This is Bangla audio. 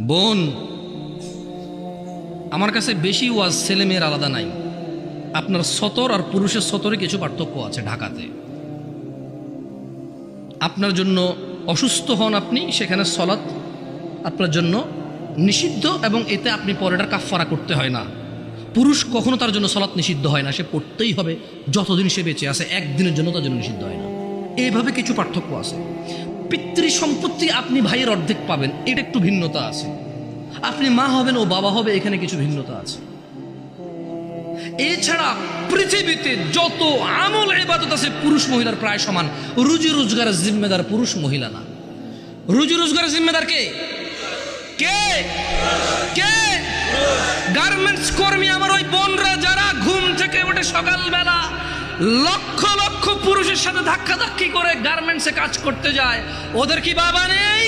বোন, আমার কাছে বেশি ওয়াজ ছেলে মেয়ের আলাদা নাই। আপনার সতর আর পুরুষের সতরে কিছু পার্থক্য আছে। ঢাকাতে আপনার জন্য অসুস্থ হন আপনি, সেখানে সলাৎ আপনার জন্য নিষিদ্ধ এবং এতে আপনি পরেটার কাফফারা করতে হয় না। পুরুষ কখনো তার জন্য সলাৎ নিষিদ্ধ হয় না, সে পড়তেই হবে যতদিন সে বেঁচে আছে, একদিনের জন্য তার জন্য নিষিদ্ধ হয় না। এইভাবে কিছু পার্থক্য আছে। পিতৃ সম্পত্তি আপনি ভাইয়ের অর্ধেক পাবেন, এটা একটু ভিন্নতা আছে। আপনি মা হবেন ও বাবা হবে, এখানে কিছু ভিন্নতা আছে। এছাড়া পৃথিবীতে যত আমল ইবাদত আছে পুরুষ মহিলার প্রায় সমান। রুজি রোজগারের জিম্মেদার পুরুষ, মহিলা না। রুজি রোজগারের জিম্মেদার কে? কে কে? গার্মেন্টস কর্মী আমার ওই বোনরা যারা ঘুম থেকে ওঠে সকালবেলা লক্ষ লক্ষ পুরুষের সাথে ধাক্কাধাক্কি করে গার্মেন্টসে কাজ করতে যায়, ওদের কি বাবা নেই?